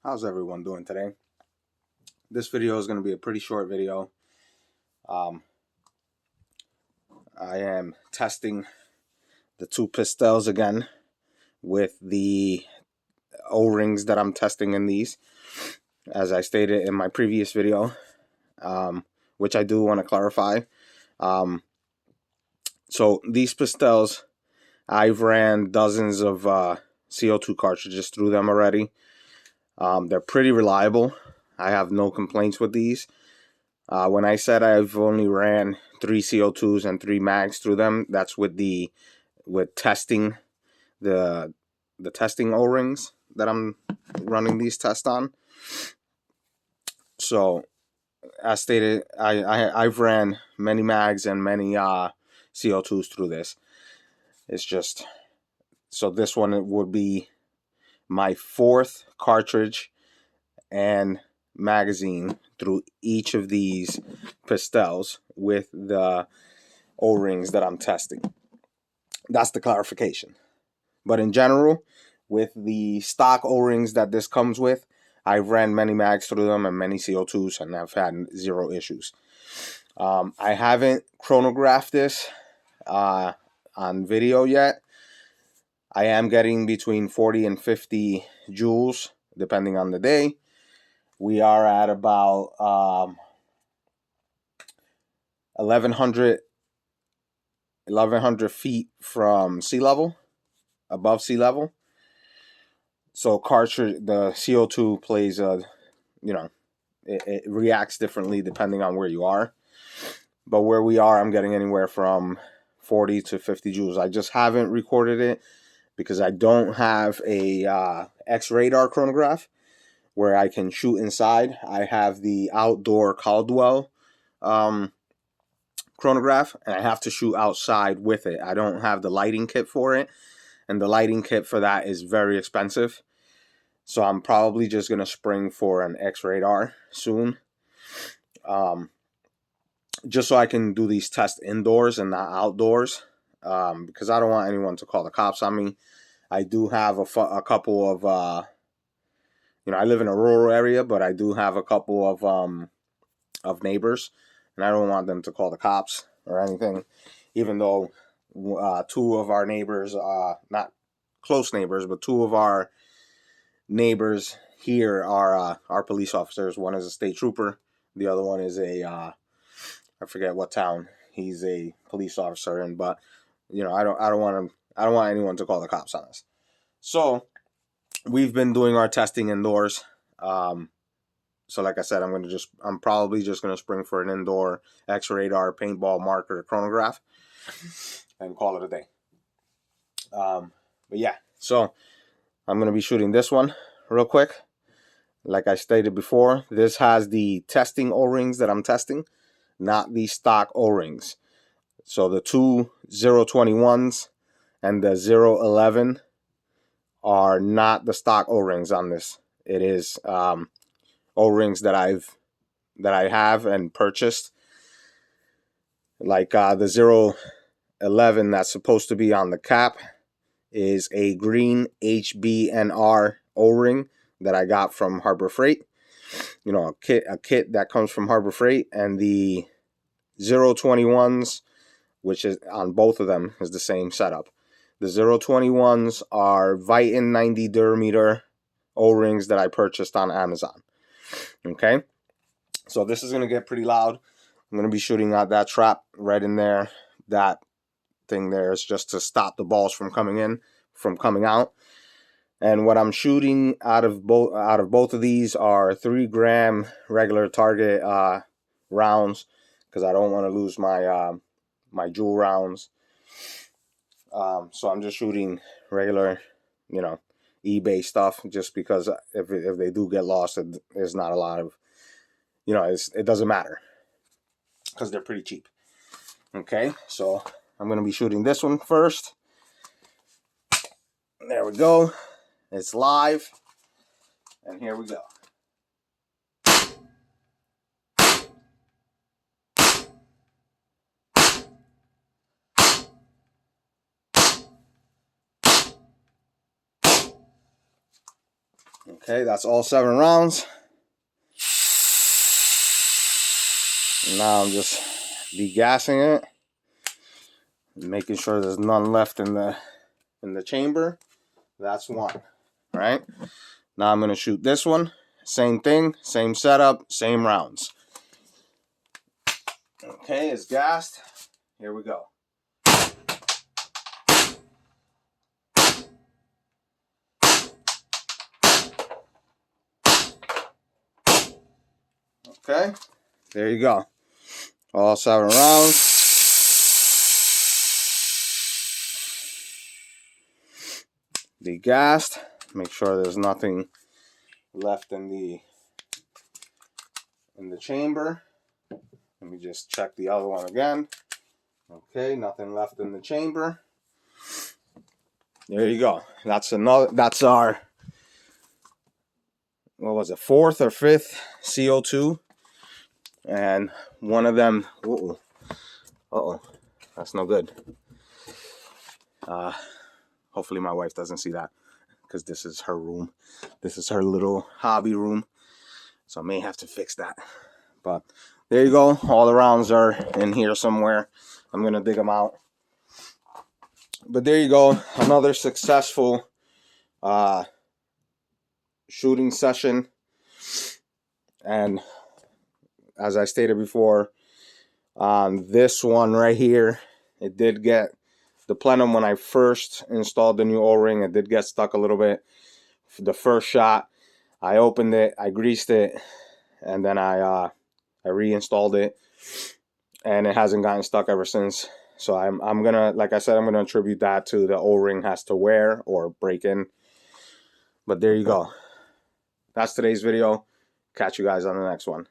How's everyone doing today? This video is going to be a pretty short video. I am testing the two Pistelles again with the O-rings that I'm testing in these, as I stated in my previous video, which I do want to clarify. So these Pistelles, I've ran dozens of CO2 cartridges through them already. They're pretty reliable. I have no complaints with these. When I said I've only ran 3 CO2s and 3 mags through them, that's with testing the testing O-rings that I'm running these tests on. So as stated, I've ran many mags and many CO2s through this. It's just, so this one would be my 4th cartridge and magazine through each of these Pistelles with the O-rings that I'm testing. That's the clarification. But in general, with the stock O-rings that this comes with, I've ran many mags through them and many CO2s, and I've had 0 issues. I haven't chronographed this on video yet. I am getting between 40 and 50 joules depending on the day. We are at about 1,100 feet from sea level, above sea level. So the CO2 plays it reacts differently depending on where you are. But where we are, I'm getting anywhere from 40 to 50 joules. I just haven't recorded it because I don't have a X-radar chronograph where I can shoot inside. I have the outdoor Caldwell chronograph, and I have to shoot outside with it. I don't have the lighting kit for it, and the lighting kit for that is very expensive. So I'm probably just going to spring for an X-radar soon. Just so I can do these tests indoors and not outdoors, because I don't want anyone to call the cops on me. I do have a couple of, I live in a rural area, but I do have a couple of neighbors, and I don't want them to call the cops or anything, even though 2 of our neighbors, not close neighbors, but 2 of our neighbors here are police officers. One is a state trooper. The other one is I forget what town. He's a police officer, but I don't want anyone to call the cops on us. So we've been doing our testing indoors. So like I said, I'm probably just gonna spring for an indoor X-radar paintball marker chronograph and call it a day. But yeah, so I'm gonna be shooting this one real quick. Like I stated before, this has the testing O-rings that I'm testing, not the stock O-rings. So the 2 021s and the 011 are not the stock O-rings on this. It is O-rings that I have and purchased. Like the 011 that's supposed to be on the cap is a green HNBR O-ring that I got from Harbor Freight. A kit that comes from Harbor Freight, and the 021s, which is on both of them, is the same setup. The 021s are Viton 90 durameter O-rings that I purchased on Amazon. Okay, so this is going to get pretty loud. I'm going to be shooting out that trap right in there. That thing there is just to stop the balls from coming out. And what I'm shooting out of both of these are 3-gram regular target rounds, because I don't want to lose my my joule rounds. So I'm just shooting regular, eBay stuff, just because if they do get lost, there's not a lot of, it doesn't matter because they're pretty cheap. Okay, so I'm going to be shooting this one first. There we go. It's live, and here we go. Okay, that's all 7 rounds. Now I'm just degassing it, making sure there's none left in the chamber. That's 1. Right? Now I'm going to shoot this one. Same thing, same setup, same rounds. Okay, it's gassed. Here we go. Okay, there you go. All 7 rounds. Degassed. Make sure there's nothing left in the chamber. Let me just check the other one again. Okay, nothing left in the chamber. There you go. That's our, what was it, 4th or 5th CO2. And one of them, that's no good. Hopefully my wife doesn't see that, because this is her room. This is her little hobby room. So I may have to fix that. But there you go. All the rounds are in here somewhere. I'm going to dig them out. But there you go. Another successful shooting session. And as I stated before, this one right here, it did get the plenum when I first installed the new O-ring. It did get stuck a little bit. The first shot, I opened it, I greased it, and then I reinstalled it, and it hasn't gotten stuck ever since. So I'm gonna, like I said, I'm gonna attribute that to the O-ring has to wear or break in. But there you go. That's today's video. Catch you guys on the next one.